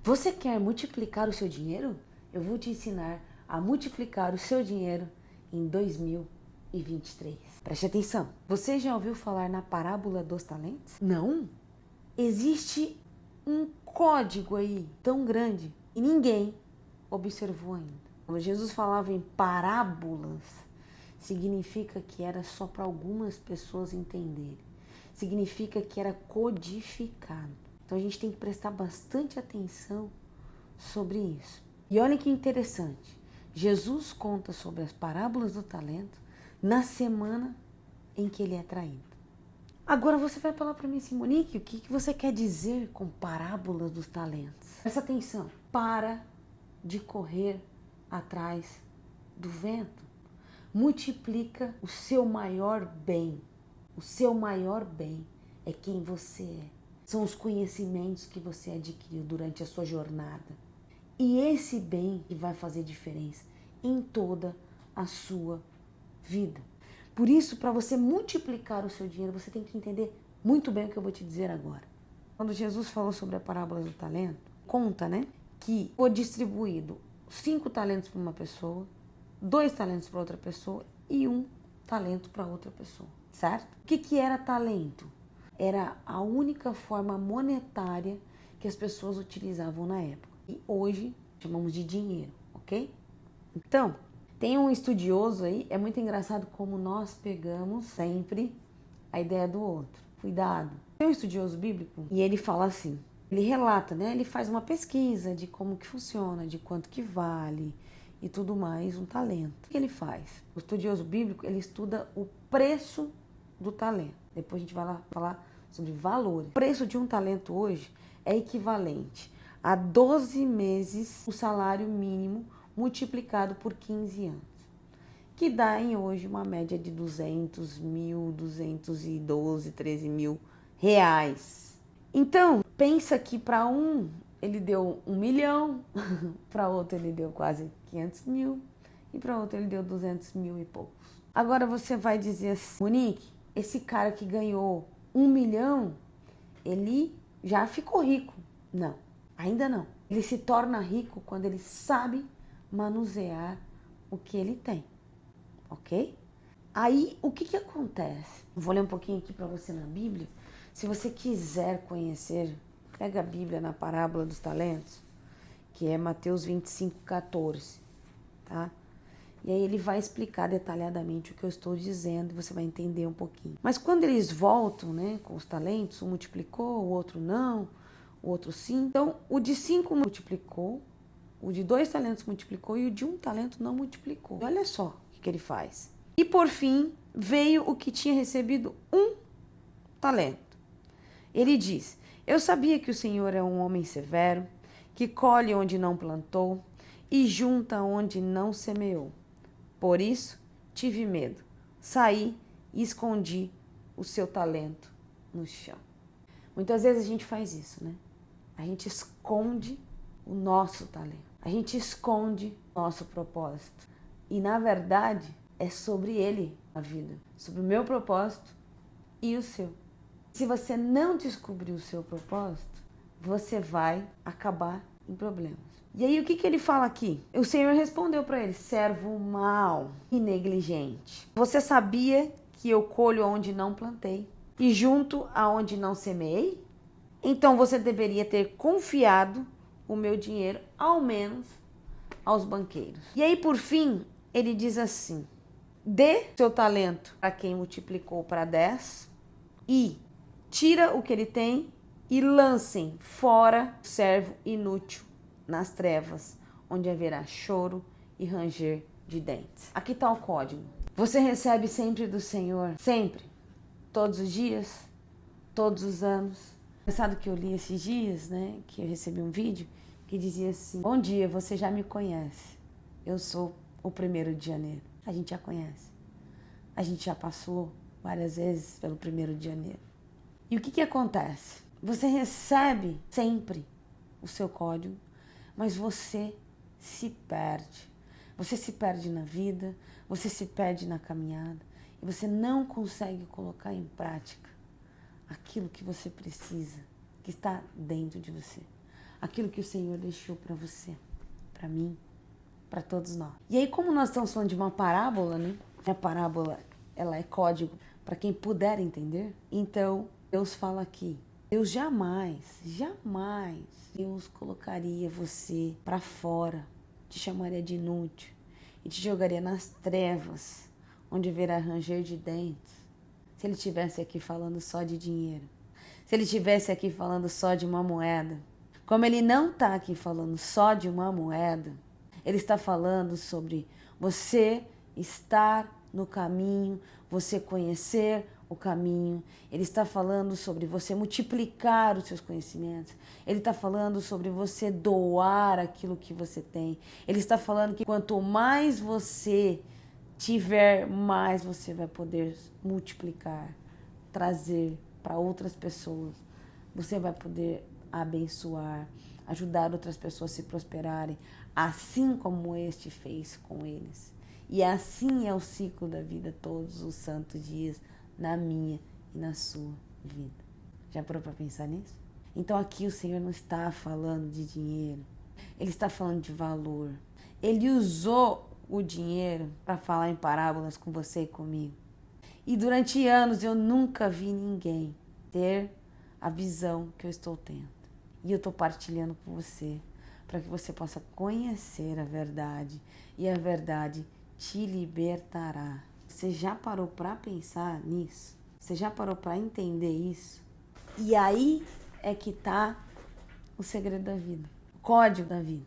Você quer multiplicar o seu dinheiro? Eu vou te ensinar a multiplicar o seu dinheiro em 2023. Preste atenção. Você já ouviu falar na parábola dos talentos? Não? Existe um código aí tão grande e ninguém observou ainda. Quando Jesus falava em parábolas, significa que era só para algumas pessoas entenderem. Significa que era codificado. Então a gente tem que prestar bastante atenção sobre isso. E olha que interessante. Jesus conta sobre as parábolas do talento na semana em que ele é traído. Agora você vai falar para mim assim, Monique, o que você quer dizer com parábolas dos talentos? Presta atenção. Para de correr atrás do vento. Multiplica o seu maior bem. O seu maior bem é quem você é. São os conhecimentos que você adquiriu durante a sua jornada. E esse bem que vai fazer diferença em toda a sua vida. Por isso, para você multiplicar o seu dinheiro, você tem que entender muito bem o que eu vou te dizer agora. Quando Jesus falou sobre a parábola do talento, conta, que foi distribuído 5 talentos para uma pessoa, 2 talentos para outra pessoa e 1 talento para outra pessoa, certo? O que era talento? Era a única forma monetária que as pessoas utilizavam na época. E hoje chamamos de dinheiro, ok? Então, tem um estudioso aí, é muito engraçado como nós pegamos sempre a ideia do outro. Cuidado. Tem um estudioso bíblico e ele fala assim, ele relata, ele faz uma pesquisa de como que funciona, de quanto que vale e tudo mais, um talento. O que ele faz? O estudioso bíblico, ele estuda o preço do talento. Depois a gente vai lá falar sobre valores. O preço de um talento hoje é equivalente a 12 meses o salário mínimo multiplicado por 15 anos. Que dá em hoje uma média de 200 mil, 212, 13 mil reais. Então, pensa que para um ele deu 1 milhão, para outro ele deu quase 500 mil e para outro ele deu 200 mil e poucos. Agora você vai dizer assim, Monique, esse cara que ganhou 1 milhão, ele já ficou rico. Não, ainda não. Ele se torna rico quando ele sabe manusear o que ele tem, ok? Aí, o que acontece? Vou ler um pouquinho aqui para você na Bíblia. Se você quiser conhecer, pega a Bíblia na parábola dos talentos, que é Mateus 25:14, tá? E aí ele vai explicar detalhadamente o que eu estou dizendo e você vai entender um pouquinho. Mas quando eles voltam, com os talentos, um multiplicou, o outro não, o outro sim. Então, o de 5 multiplicou, o de 2 talentos multiplicou e o de 1 talento não multiplicou. Olha só o que ele faz. E por fim, veio o que tinha recebido 1 talento. Ele diz, eu sabia que o Senhor é um homem severo, que colhe onde não plantou e junta onde não semeou. Por isso, tive medo, saí e escondi o seu talento no chão. Muitas vezes a gente faz isso, A gente esconde o nosso talento. A gente esconde o nosso propósito. E, na verdade, é sobre ele a vida. Sobre o meu propósito e o seu. Se você não descobrir o seu propósito, você vai acabar em problemas. E aí, o que ele fala aqui? O Senhor respondeu para ele, servo mau e negligente. Você sabia que eu colho onde não plantei e junto aonde não semeei? Então você deveria ter confiado o meu dinheiro, ao menos, aos banqueiros. E aí, por fim, ele diz assim, dê seu talento a quem multiplicou para 10 e tira o que ele tem e lancem fora o servo inútil nas trevas, onde haverá choro e ranger de dentes. Aqui está o código. Você recebe sempre do Senhor, sempre, todos os dias, todos os anos. Engraçado que eu li esses dias, que eu recebi um vídeo que dizia assim, bom dia, você já me conhece, eu sou o 1º de janeiro. A gente já conhece, a gente já passou várias vezes pelo 1º de janeiro. E o que acontece? Você recebe sempre o seu código, mas você se perde. Você se perde na vida, você se perde na caminhada e você não consegue colocar em prática aquilo que você precisa, que está dentro de você. aquilo que o Senhor deixou para você, para mim, para todos nós. E aí, como nós estamos falando de uma parábola, né? A parábola, ela é código para quem puder entender. Então, Deus fala aqui, Deus jamais, Deus colocaria você para fora, te chamaria de inútil e te jogaria nas trevas, onde haverá ranger de dentes, se Ele estivesse aqui falando só de dinheiro, se Ele estivesse aqui falando só de uma moeda. Como Ele não está aqui falando só de uma moeda, Ele está falando sobre você estar no caminho, você conhecer o caminho. Ele está falando sobre você multiplicar os seus conhecimentos. Ele está falando sobre você doar aquilo que você tem. Ele está falando que quanto mais você tiver, mais você vai poder multiplicar, trazer para outras pessoas. Você vai poder abençoar, ajudar outras pessoas a se prosperarem, assim como este fez com eles. E assim é o ciclo da vida todos os santos dias, na minha e na sua vida. Já parou para pensar nisso? Então aqui o Senhor não está falando de dinheiro, Ele está falando de valor. Ele usou o dinheiro para falar em parábolas com você e comigo. E durante anos eu nunca vi ninguém ter a visão que eu estou tendo. E eu estou partilhando com você, para que você possa conhecer a verdade. E a verdade te libertará. Você já parou para pensar nisso? Você já parou para entender isso? E aí é que está o segredo da vida, o código da vida.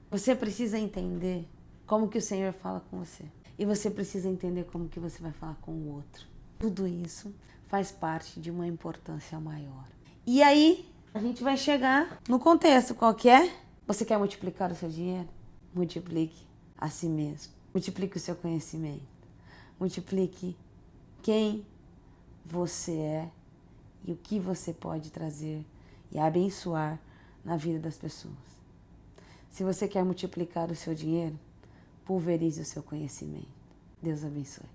Você precisa entender como que o Senhor fala com você. E você precisa entender como que você vai falar com o outro. Tudo isso faz parte de uma importância maior. E aí a gente vai chegar no contexto, qual que é? Você quer multiplicar o seu dinheiro? Multiplique a si mesmo. Multiplique o seu conhecimento. Multiplique quem você é e o que você pode trazer e abençoar na vida das pessoas. Se você quer multiplicar o seu dinheiro, pulverize o seu conhecimento. Deus abençoe.